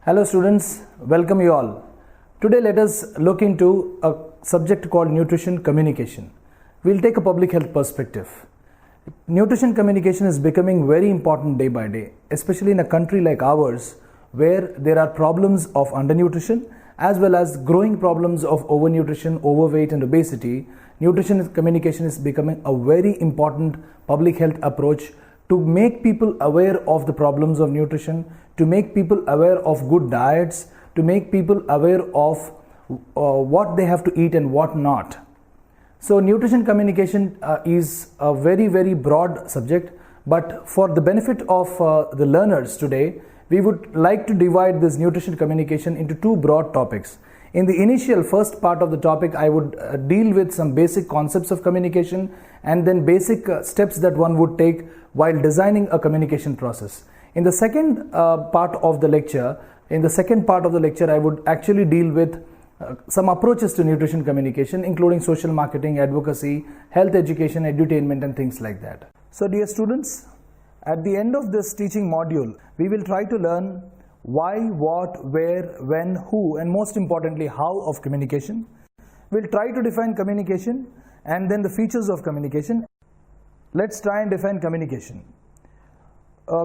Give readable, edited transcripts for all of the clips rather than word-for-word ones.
Hello students, welcome you all. Today let us look into a subject called nutrition communication. We'll take a public health perspective. Nutrition communication is becoming very important day by day, especially in a country like ours where there are problems of undernutrition as well as growing problems of overnutrition, overweight and obesity. Nutrition communication is becoming a very important public health approach to make people aware of the problems of nutrition, to make people aware of good diets, to make people aware of what they have to eat and what not. So nutrition communication is a very broad subject, but for the benefit of the learners today, we would like to divide this nutrition communication into two broad topics. In the initial first part of the topic, I would deal with some basic concepts of communication and then basic steps that one would take while designing a communication process. In the second part of the lecture, I would actually deal with some approaches to nutrition communication, including social marketing, advocacy, health education, edutainment and things like that. So dear students, at the end of this teaching module, we will try to learn why, what, where, when, who, and most importantly, how of communication. We'll try to define communication and then the features of communication. Let's try and define communication.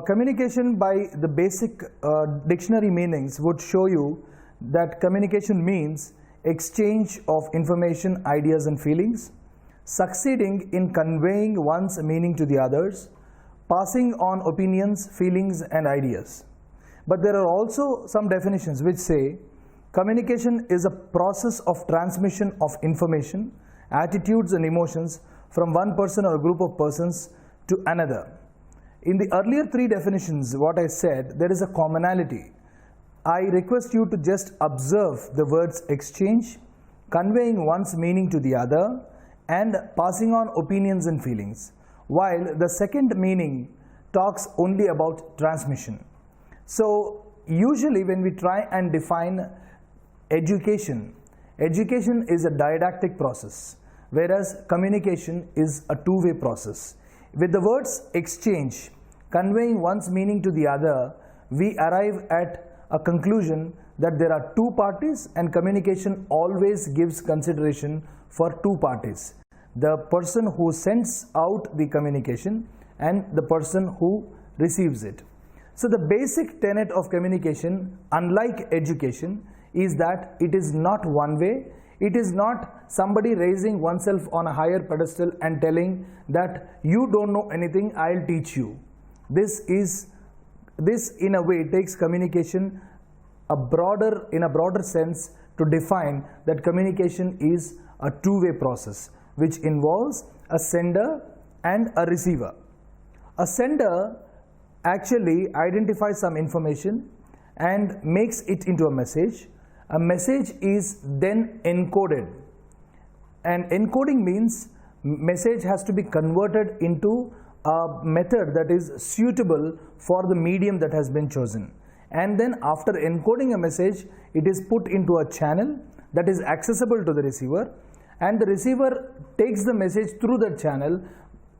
Communication by the basic dictionary meanings would show you that communication means exchange of information, ideas and feelings, succeeding in conveying one's meaning to the others, passing on opinions, feelings and ideas. But there are also some definitions which say communication is a process of transmission of information, attitudes and emotions from one person or a group of persons to another. In the earlier three definitions, what I said, there is a commonality. I request you to just observe the words exchange, conveying one's meaning to the other, and passing on opinions and feelings, while the second meaning talks only about transmission. So usually when we try and define education is a didactic process, whereas communication is a two-way process. With the words exchange, conveying one's meaning to the other, we arrive at a conclusion that there are two parties and communication always gives consideration for two parties. The person who sends out the communication and the person who receives it. So the basic tenet of communication, unlike education, is that it is not one way. It is not somebody raising oneself on a higher pedestal and telling that you don't know anything, I'll teach you. This in a way takes communication in a broader sense to define that communication is a two-way process which involves a sender and a receiver. A sender actually identifies some information and makes it into a message. A message is then encoded, and encoding means message has to be converted into a method that is suitable for the medium that has been chosen. And then after encoding a message, it is put into a channel that is accessible to the receiver, and the receiver takes the message through that channel,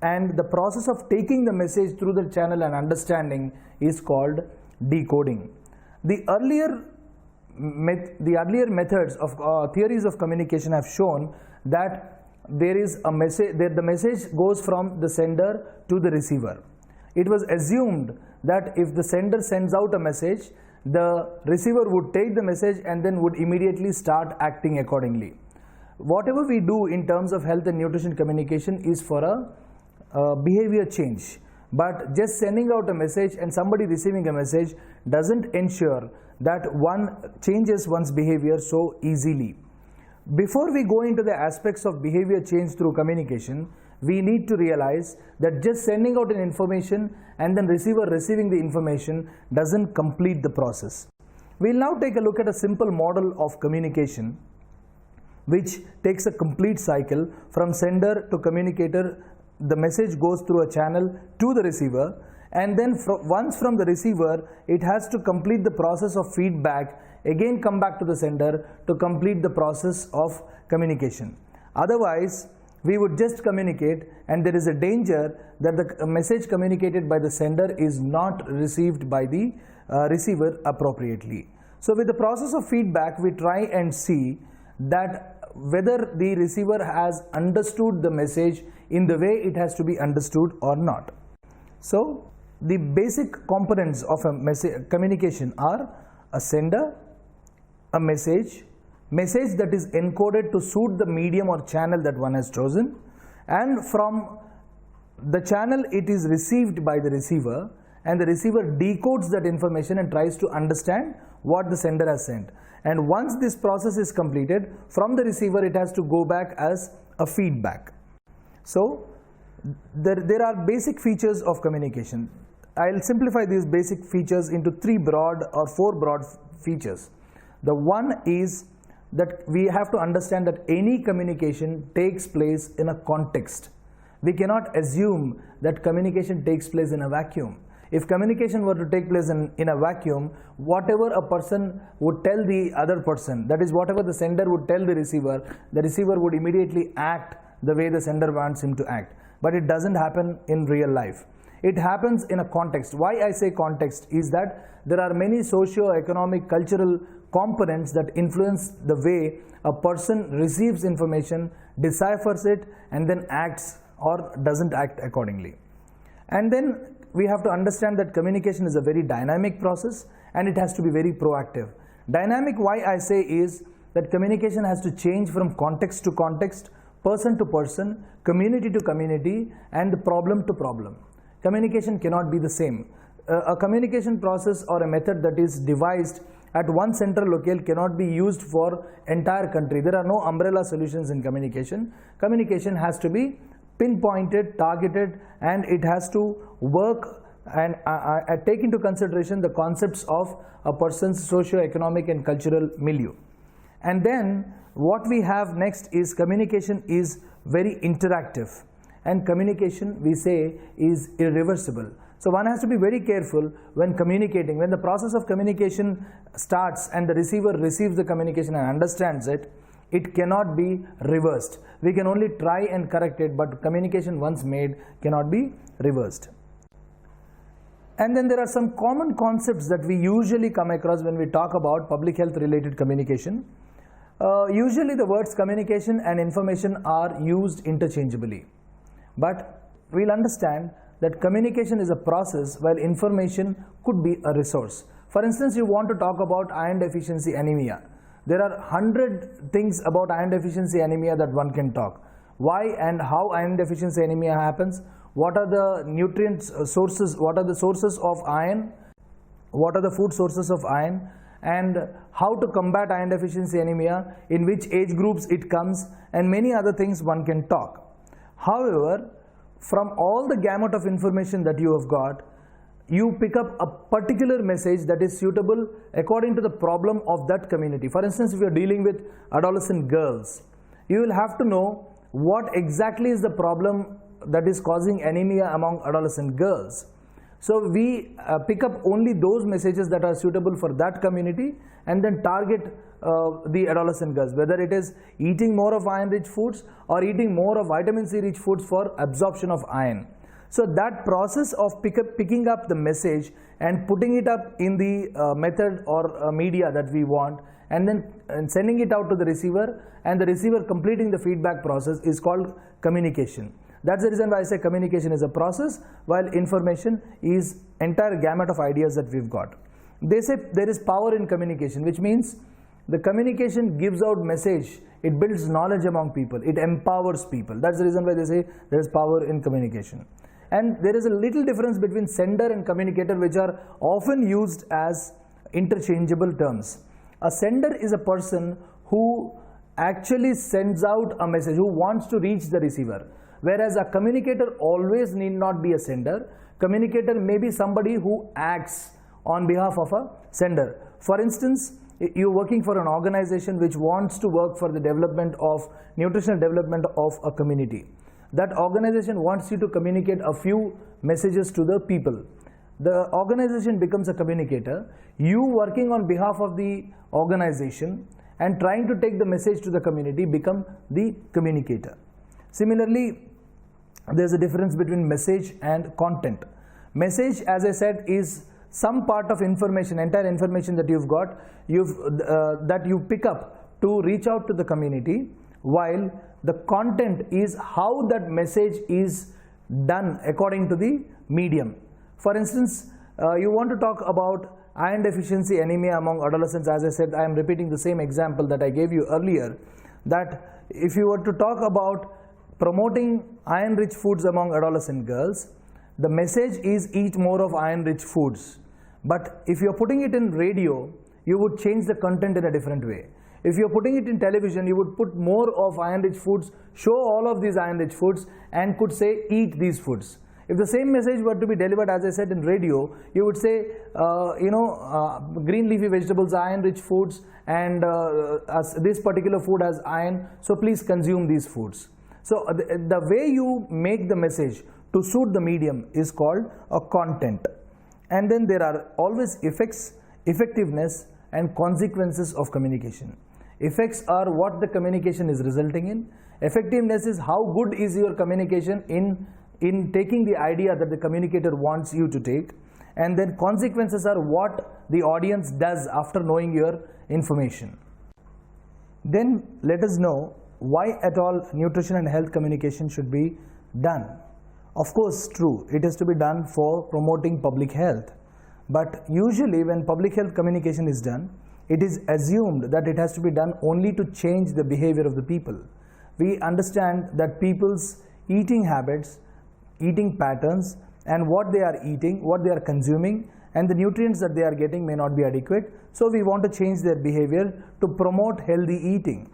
and the process of taking the message through the channel and understanding is called decoding. The earlier methods of theories of communication have shown that there is a message, that the message goes from the sender to the receiver. It was assumed that if the sender sends out a message, the receiver would take the message and then would immediately start acting accordingly. Whatever we do in terms of health and nutrition communication is for a behavior change, but just sending out a message and somebody receiving a message doesn't ensure that one changes one's behavior so easily. Before we go into the aspects of behavior change through communication, we need to realize that just sending out an information and then receiver receiving the information doesn't complete the process. We'll now take a look at a simple model of communication which takes a complete cycle from sender to communicator. The message goes through a channel to the receiver, and then once from the receiver, it has to complete the process of feedback, again come back to the sender to complete the process of communication. Otherwise, we would just communicate, and there is a danger that the message communicated by the sender is not received by the receiver appropriately. So with the process of feedback, we try and see that whether the receiver has understood the message in the way it has to be understood or not. So the basic components of a communication are a sender, a message that is encoded to suit the medium or channel that one has chosen, and from the channel it is received by the receiver, and the receiver decodes that information and tries to understand what the sender has sent. And once this process is completed, from the receiver it has to go back as a feedback. So there are basic features of communication. I'll simplify these basic features into four broad features. The one is that we have to understand that any communication takes place in a context. We cannot assume that communication takes place in a vacuum. If communication were to take place in a vacuum, whatever a person would tell the other person, that is whatever the sender would tell the receiver would immediately act the way the sender wants him to act. But it doesn't happen in real life. It happens in a context. Why I say context is that there are many socio-economic, cultural components that influence the way a person receives information, deciphers it, and then acts or doesn't act accordingly. And then we have to understand that communication is a very dynamic process and it has to be very proactive. Dynamic, why I say, is that communication has to change from context to context, person to person, community to community, and problem to problem. Communication cannot be the same. A communication process or a method that is devised at one central locale cannot be used for entire country. There are no umbrella solutions in communication. Communication has to be pinpointed, targeted, and it has to work and take into consideration the concepts of a person's socio-economic and cultural milieu. And then what we have next is communication is very interactive, and communication, we say, is irreversible. So one has to be very careful when communicating. When the process of communication starts and the receiver receives the communication and understands it, it cannot be reversed. We can only try and correct it, but communication once made cannot be reversed. And then there are some common concepts that we usually come across when we talk about public health related communication. Usually the words communication and information are used interchangeably. But we'll understand that communication is a process while information could be a resource. For instance, you want to talk about iron deficiency anemia. There are 100 things about iron deficiency anemia that one can talk. Why and how iron deficiency anemia happens, what are the nutrient sources, what are the sources of iron, what are the food sources of iron, and how to combat iron deficiency anemia, in which age groups it comes, and many other things one can talk. However, from all the gamut of information that you have got, you pick up a particular message that is suitable according to the problem of that community. For instance, if you are dealing with adolescent girls, you will have to know what exactly is the problem that is causing anemia among adolescent girls. So we pick up only those messages that are suitable for that community and then target the adolescent girls, whether it is eating more of iron rich foods or eating more of vitamin C rich foods for absorption of iron. So that process of picking up the message and putting it up in the method or media that we want, and then sending it out to the receiver, and the receiver completing the feedback process, is called communication. That's the reason why I say communication is a process while information is entire gamut of ideas that we've got. They say there is power in communication, which means the communication gives out message, it builds knowledge among people, it empowers people. That's the reason why they say there is power in communication. And there is a little difference between sender and communicator, which are often used as interchangeable terms. A sender is a person who actually sends out a message, who wants to reach the receiver. Whereas a communicator always need not be a sender. Communicator may be somebody who acts on behalf of a sender. For instance, you're working for an organization which wants to work for the development of nutritional development of a community. That organization wants you to communicate a few messages to the people. The organization becomes a communicator. You working on behalf of the organization and trying to take the message to the community become the communicator. Similarly, there's a difference between message and content. Message, as I said, is some part of information, entire information that you've got, that you pick up to reach out to the community, while the content is how that message is done according to the medium. For instance, you want to talk about iron deficiency anemia among adolescents. As I said, I am repeating the same example that I gave you earlier, that if you were to talk about promoting iron-rich foods among adolescent girls, the message is eat more of iron-rich foods. But if you're putting it in radio, you would change the content in a different way. If you're putting it in television, you would put more of iron-rich foods, show all of these iron-rich foods, and could say eat these foods. If the same message were to be delivered, as I said, in radio, you would say, green leafy vegetables are iron-rich foods, and this particular food has iron, so please consume these foods. So the way you make the message to suit the medium is called a content. And then there are always effects, effectiveness, and consequences of communication. Effects are what the communication is resulting in. Effectiveness is how good is your communication in taking the idea that the communicator wants you to take. And then consequences are what the audience does after knowing your information. Then let us know why at all nutrition and health communication should be done. Of course, true, it is to be done for promoting public health. But usually when public health communication is done, it is assumed that it has to be done only to change the behavior of the people. We understand that people's eating habits, eating patterns, and what they are eating, what they are consuming, and the nutrients that they are getting may not be adequate. So we want to change their behavior to promote healthy eating.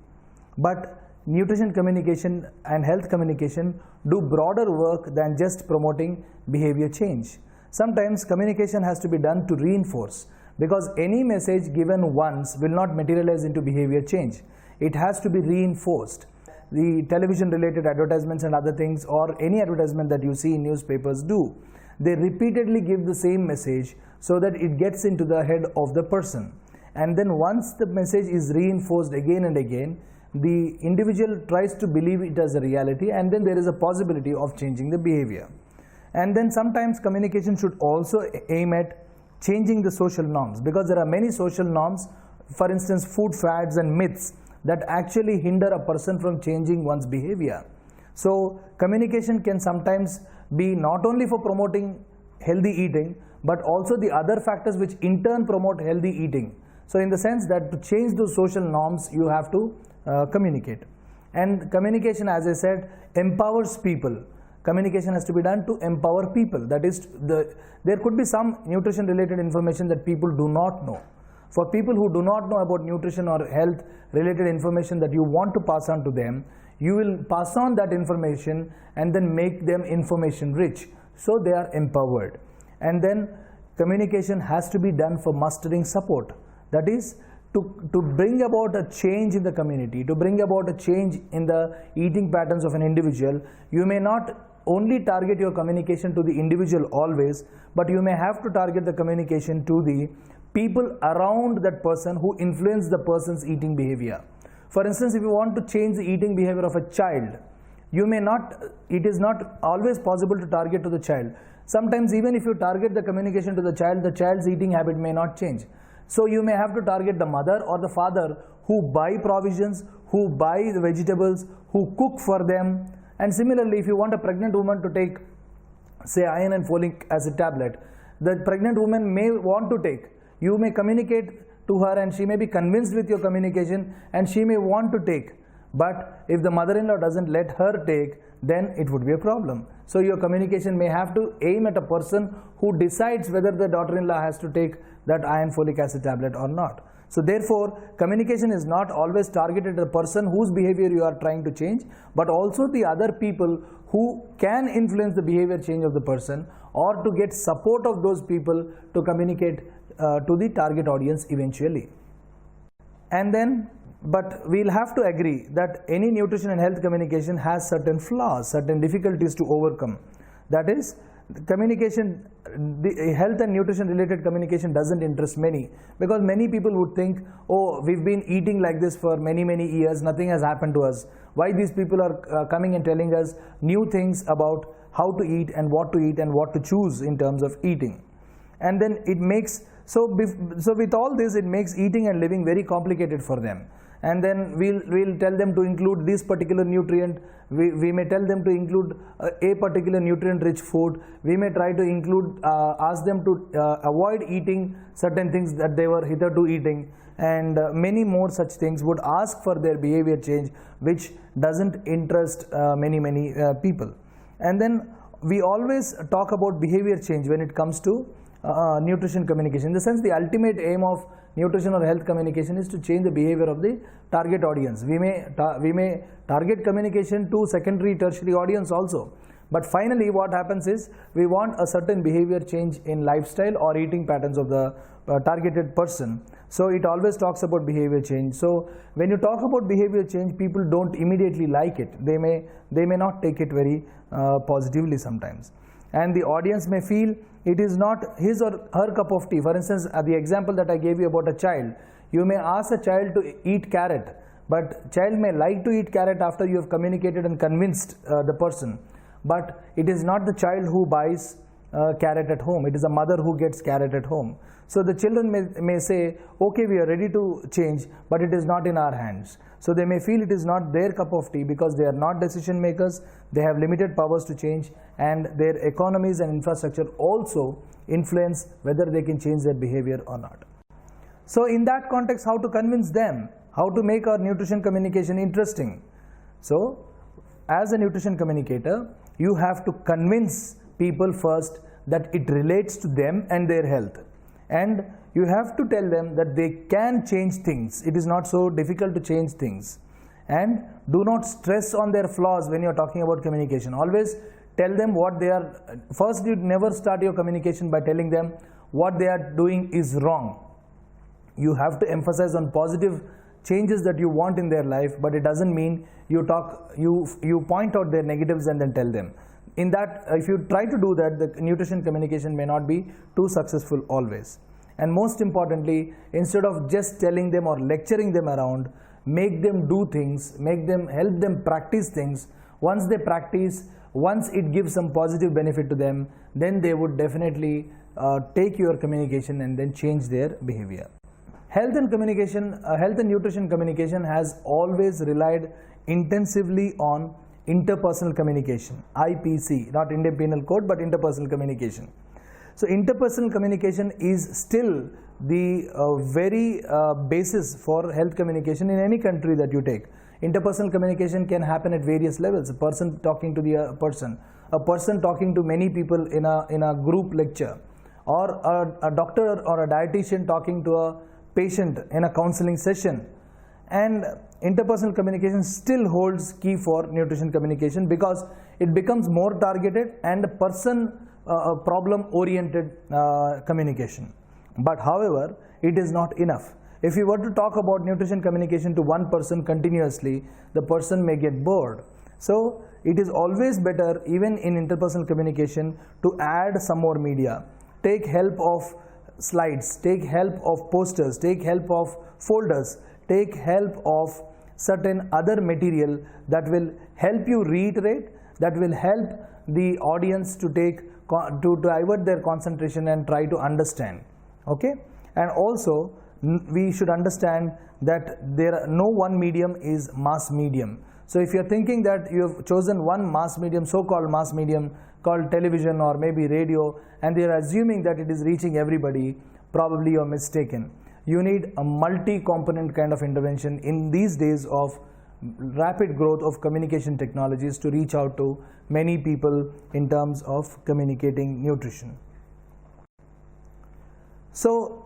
But nutrition communication and health communication do broader work than just promoting behavior change. Sometimes communication has to be done to reinforce, because any message given once will not materialize into behavior change. It has to be reinforced. The television related advertisements and other things, or any advertisement that you see in newspapers do, they repeatedly give the same message so that it gets into the head of the person. And then once the message is reinforced again and again, the individual tries to believe it as a reality, and then there is a possibility of changing the behavior. And then sometimes communication should also aim at changing the social norms, because there are many social norms, for instance food fads and myths, that actually hinder a person from changing one's behavior. So communication can sometimes be not only for promoting healthy eating, but also the other factors which in turn promote healthy eating. So in the sense that to change those social norms, you have to communicate. And communication, as I said, empowers people. Communication has to be done to empower people. That is, there could be some nutrition related information that people do not know. For people who do not know about nutrition or health related information that you want to pass on to them, you will pass on that information and then make them information rich, so they are empowered. And then communication has to be done for mustering support. That is, to bring about a change in the community, to bring about a change in the eating patterns of an individual. You may not only target your communication to the individual always, but you may have to target the communication to the people around that person who influence the person's eating behavior. For instance, if you want to change the eating behavior of a child, it is not always possible to target to the child. Sometimes even if you target the communication to the child's eating habit may not change. So you may have to target the mother or the father who buy provisions, who buy the vegetables, who cook for them. And similarly, if you want a pregnant woman to take, say, iron and folic acid tablet, the pregnant woman may want to take. You may communicate to her and she may be convinced with your communication and she may want to take. But if the mother-in-law doesn't let her take, then it would be a problem. So your communication may have to aim at a person who decides whether the daughter-in-law has to take that iron folic acid tablet or not. So therefore, communication is not always targeted at the person whose behavior you are trying to change, but also the other people who can influence the behavior change of the person, or to get support of those people to communicate to the target audience eventually. And then, but we'll have to agree that any nutrition and health communication has certain flaws, certain difficulties to overcome. That is, communication, the health and nutrition related communication doesn't interest many, because many people would think, oh, we've been eating like this for many years, nothing has happened to us. Why these people are coming and telling us new things about how to eat and what to choose in terms of eating? And then it makes, so with all this, it makes eating and living very complicated for them. And then we'll tell them to include this particular nutrient. We may tell them to include a particular nutrient rich food. We may try to include, ask them to avoid eating certain things that they were hitherto eating, and many more such things would ask for their behavior change, which doesn't interest many people. And then we always talk about behavior change when it comes to nutrition communication. In the sense, the ultimate aim of nutrition or health communication is to change the behavior of the target audience. We may target communication to secondary, tertiary audience also. But finally, what happens is we want a certain behavior change in lifestyle or eating patterns of the targeted person. So it always talks about behavior change. So when you talk about behavior change, people don't immediately like it. They may not take it very positively sometimes. And the audience may feel it is not his or her cup of tea. For instance, the example that I gave you about a child, you may ask a child to eat carrot, but child may like to eat carrot after you have communicated and convinced the person. But it is not the child who buys carrot at home, it is a mother who gets carrot at home. So the children may say, okay, we are ready to change, but it is not in our hands. So they may feel it is not their cup of tea because they are not decision makers, they have limited powers to change, and their economies and infrastructure also influence whether they can change their behavior or not. So in that context, how to convince them, how to make our nutrition communication interesting? So as a nutrition communicator, you have to convince people first that it relates to them and their health. And you have to tell them that they can change things. It is not so difficult to change things. And do not stress on their flaws when you are talking about communication. Always tell them what they are. First, you never start your communication by telling them what they are doing is wrong. You have to emphasize on positive changes that you want in their life, but it doesn't mean you point out their negatives and then tell them. In that, if you try to do that, the nutrition communication may not be too successful always. And most importantly, instead of just telling them or lecturing them around, make them do things, help them practice things. Once they practice, once it gives some positive benefit to them, then they would definitely take your communication and then change their behavior. Health and nutrition communication has always relied intensively on interpersonal communication, IPC, not Indian Penal Code, but interpersonal communication. So interpersonal communication is still the very basis for health communication in any country that you take. Interpersonal communication can happen at various levels. A person talking to the person, a person talking to many people in a group lecture, or a doctor or a dietitian talking to a patient in a counseling session. And interpersonal communication still holds key for nutrition communication because it becomes more targeted and problem oriented communication. But however, it is not enough. If you were to talk about nutrition communication to one person continuously, the person may get bored. So it is always better, even in interpersonal communication, to add some more media. Take help of slides, take help of posters, take help of folders, take help of certain other material that will help you reiterate, that will help the audience to divert their concentration and try to understand. Okay? And also, we should understand that no one medium is mass medium. So if you're thinking that you have chosen one mass medium, so-called mass medium, called television or maybe radio, and they're assuming that it is reaching everybody, probably you're mistaken. You need a multi-component kind of intervention in these days of rapid growth of communication technologies to reach out to many people in terms of communicating nutrition. So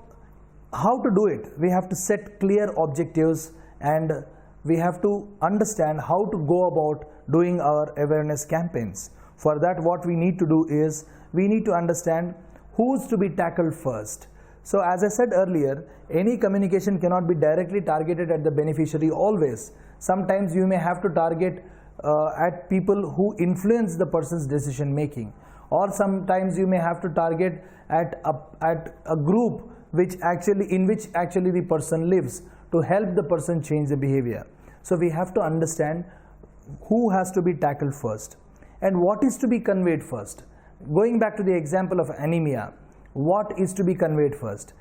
how to do it? We have to set clear objectives, and we have to understand how to go about doing our awareness campaigns. For that, what we need to do is we need to understand who's to be tackled first. So as I said earlier, any communication cannot be directly targeted at the beneficiary always. Sometimes you may have to target at people who influence the person's decision making, or sometimes you may have to target at a group in which actually the person lives, to help the person change the behavior. So we have to understand who has to be tackled first and what is to be conveyed first. Going back to the example of anemia, what is to be conveyed first?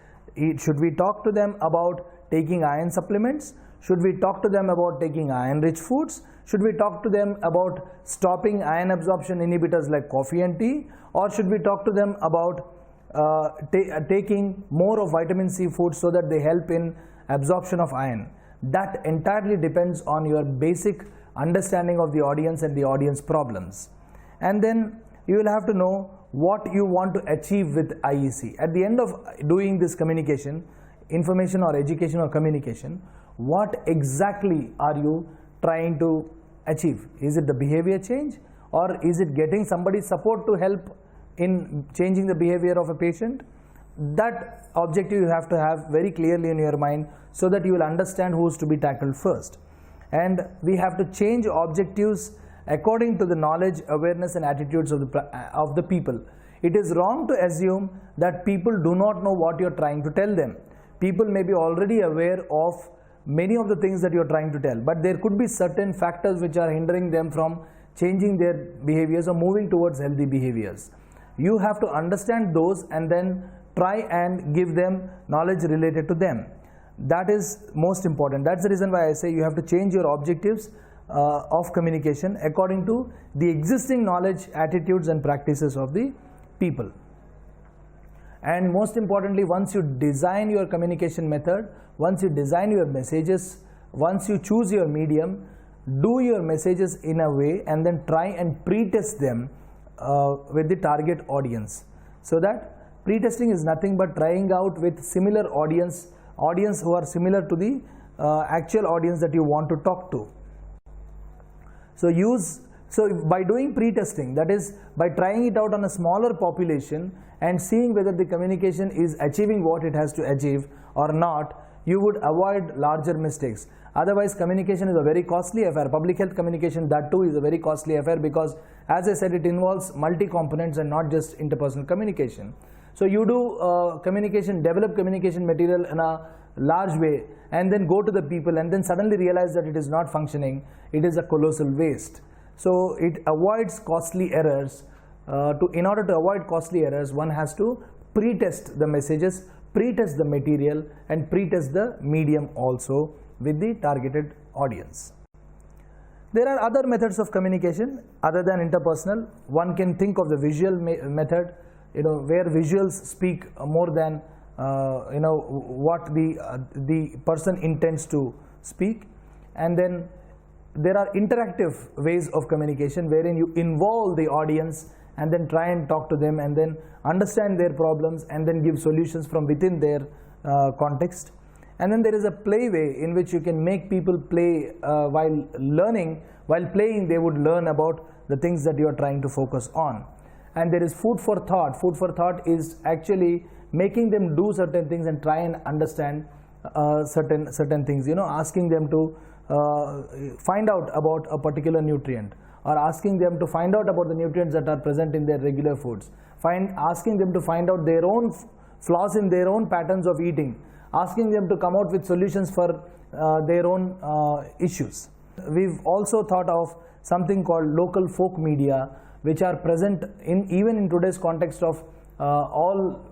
Should we talk to them about taking iron supplements? Should we talk to them about taking iron-rich foods? Should we talk to them about stopping iron absorption inhibitors like coffee and tea? Or should we talk to them about taking more of vitamin C foods so that they help in absorption of iron? That entirely depends on your basic understanding of the audience and the audience problems. And then you will have to know what you want to achieve with IEC. At the end of doing this communication, information or education or communication, what exactly are you trying to achieve? Is it the behavior change, or is it getting somebody's support to help in changing the behavior of a patient? That objective you have to have very clearly in your mind so that you will understand who is to be tackled first. And we have to change objectives according to the knowledge, awareness and attitudes of the people. It is wrong to assume that people do not know what you are trying to tell them. People may be already aware of many of the things that you are trying to tell, but there could be certain factors which are hindering them from changing their behaviors or moving towards healthy behaviors. You have to understand those and then try and give them knowledge related to them. That is most important. That's the reason why I say you have to change your objectives of communication according to the existing knowledge, attitudes and practices of the people. And most importantly, once you design your communication method, once you design your messages, once you choose your medium, do your messages in a way and then try and pre-test them with the target audience. So that pre-testing is nothing but trying out with similar audience who are similar to the actual audience that you want to talk to. So by doing pre-testing, that is by trying it out on a smaller population and seeing whether the communication is achieving what it has to achieve or not, you would avoid larger mistakes. Otherwise, communication is a very costly affair. Public health communication, that too, is a very costly affair because, as I said, it involves multi-components and not just interpersonal communication. So you do develop communication material in a large way and then go to the people and then suddenly realize that it is not functioning. It is a colossal waste. So it avoids costly errors. In order to avoid costly errors, one has to pre-test the messages, pre-test the material and pre-test the medium also with the targeted audience. There are other methods of communication other than interpersonal. One can think of the visual method, where visuals speak more than what the person intends to speak. And then there are interactive ways of communication wherein you involve the audience and then try and talk to them and then understand their problems and then give solutions from within their context. And then there is a play way in which you can make people play while learning. While playing, they would learn about the things that you are trying to focus on. And there is food for thought. Food for thought is actually making them do certain things and try and understand certain things. Asking them to find out about a particular nutrient, or asking them to find out about the nutrients that are present in their regular foods. Asking them to find out their own flaws in their own patterns of eating. Asking them to come out with solutions for their own issues. We've also thought of something called local folk media, which are present even in today's context of all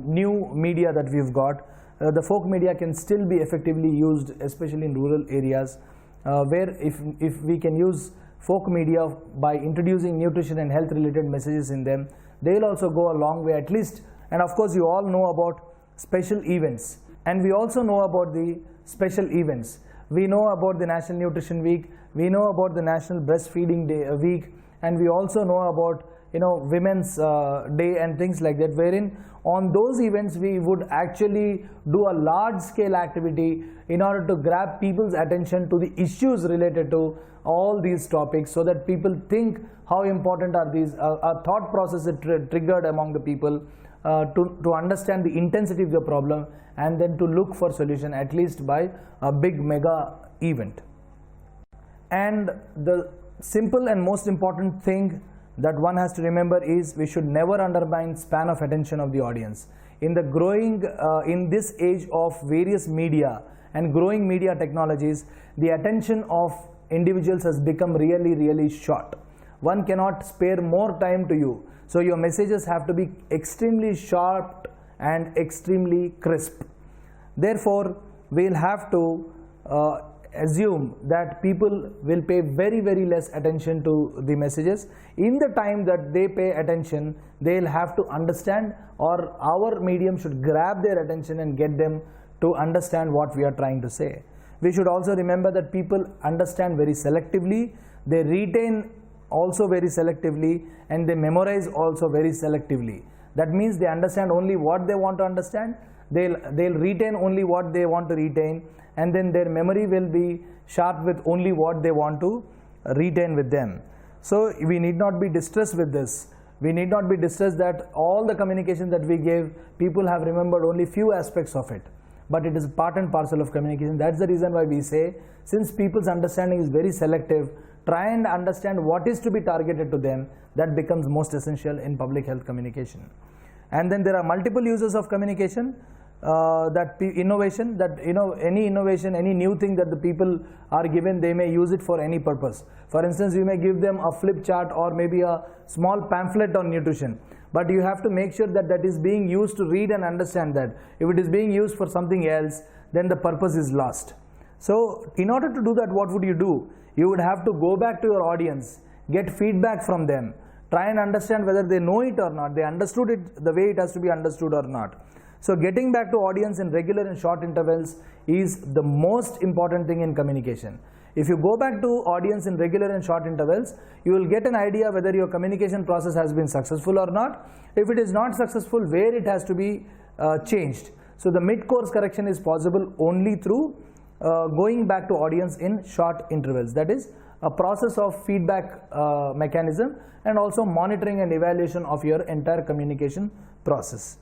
new media that we've got. The folk media can still be effectively used, especially in rural areas, where if we can use folk media by introducing nutrition and health related messages in them, they will also go a long way at least. And of course, you all know about special events, and we also know about the special events. We know about the National Nutrition Week, we know about the National Breastfeeding Week, and we also know about Women's Day and things like that, wherein on those events we would actually do a large scale activity in order to grab people's attention to the issues related to all these topics, so that people think how important are these, a thought process is triggered among the people to understand the intensity of the problem and then to look for solution, at least by a big mega event. And the simple and most important thing that one has to remember is we should never undermine span of attention of the audience. In the growing, in this age of various media and growing media technologies, the attention of individuals has become really short. One cannot spare more time to you. So your messages have to be extremely sharp and extremely crisp. Therefore, we'll have to assume that people will pay very less attention to the messages. In the time that they pay attention, they'll have to understand, or our medium should grab their attention and get them to understand what we are trying to say. We should also remember that people understand very selectively, they retain also very selectively, and they memorize also very selectively. That means they understand only what they want to understand, they'll retain only what they want to retain, and then their memory will be sharp with only what they want to retain with them. So we need not be distressed with this. We need not be distressed that all the communication that we gave, people have remembered only few aspects of it. But it is part and parcel of communication. That's the reason why we say, since people's understanding is very selective, try and understand what is to be targeted to them. That becomes most essential in public health communication. And then there are multiple uses of communication. Innovation, that any innovation, any new thing that the people are given, they may use it for any purpose. For instance, you may give them a flip chart or maybe a small pamphlet on nutrition, but you have to make sure that that is being used to read and understand that. If it is being used for something else, then the purpose is lost. So in order to do that, what would you do? You would have to go back to your audience, get feedback from them, try and understand whether they know it or not, they understood it the way it has to be understood or not. So getting back to audience in regular and short intervals is the most important thing in communication. If you go back to audience in regular and short intervals, you will get an idea whether your communication process has been successful or not. If it is not successful, where it has to be changed. So the mid-course correction is possible only through going back to audience in short intervals. That is a process of feedback mechanism and also monitoring and evaluation of your entire communication process.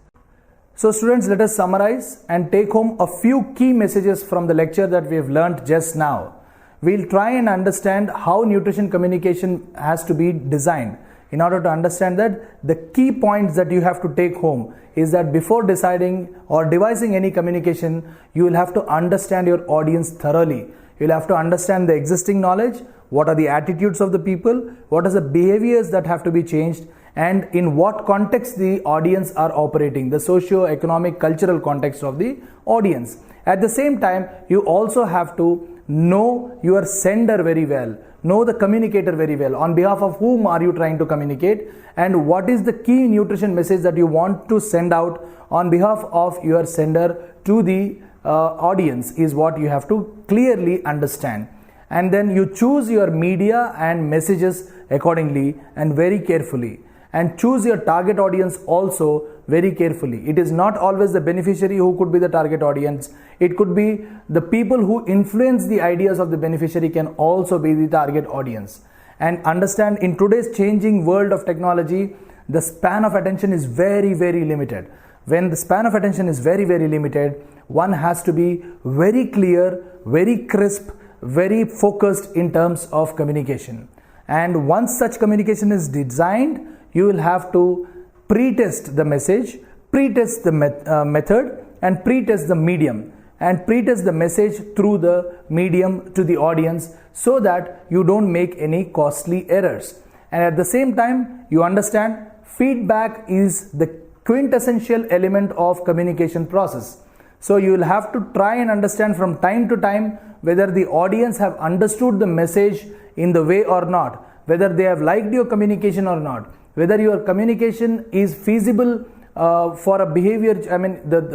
So students, let us summarize and take home a few key messages from the lecture that we have learnt just now. We'll try and understand how nutrition communication has to be designed. In order to understand that, the key points that you have to take home is that before deciding or devising any communication, you will have to understand your audience thoroughly. You'll have to understand the existing knowledge, what are the attitudes of the people, what are the behaviors that have to be changed, and in what context the audience are operating, the socio-economic, cultural context of the audience. At the same time, you also have to know your sender very well, know the communicator very well, on behalf of whom are you trying to communicate, and what is the key nutrition message that you want to send out on behalf of your sender to the audience is what you have to clearly understand. And then you choose your media and messages accordingly and very carefully. And choose your target audience also very carefully. It is not always the beneficiary who could be the target audience. It could be the people who influence the ideas of the beneficiary can also be the target audience. And understand, in today's changing world of technology, the span of attention is very limited. When the span of attention is very limited, one has to be very clear, very crisp, very focused in terms of communication. And once such communication is designed, you will have to pre-test the message, pre-test the method, and pre-test the medium, and pre-test the message through the medium to the audience so that you don't make any costly errors. And at the same time, you understand feedback is the quintessential element of communication process. So you will have to try and understand from time to time whether the audience have understood the message in the way or not, whether they have liked your communication or not, whether your communication is feasible for a behavior,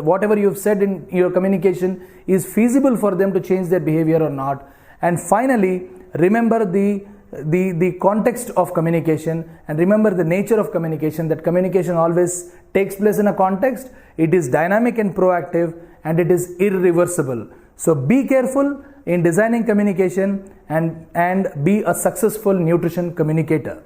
whatever you have said in your communication is feasible for them to change their behavior or not. And finally, remember the context of communication, and remember the nature of communication, that communication always takes place in a context, it is dynamic and proactive, and it is irreversible. So be careful in designing communication and be a successful nutrition communicator.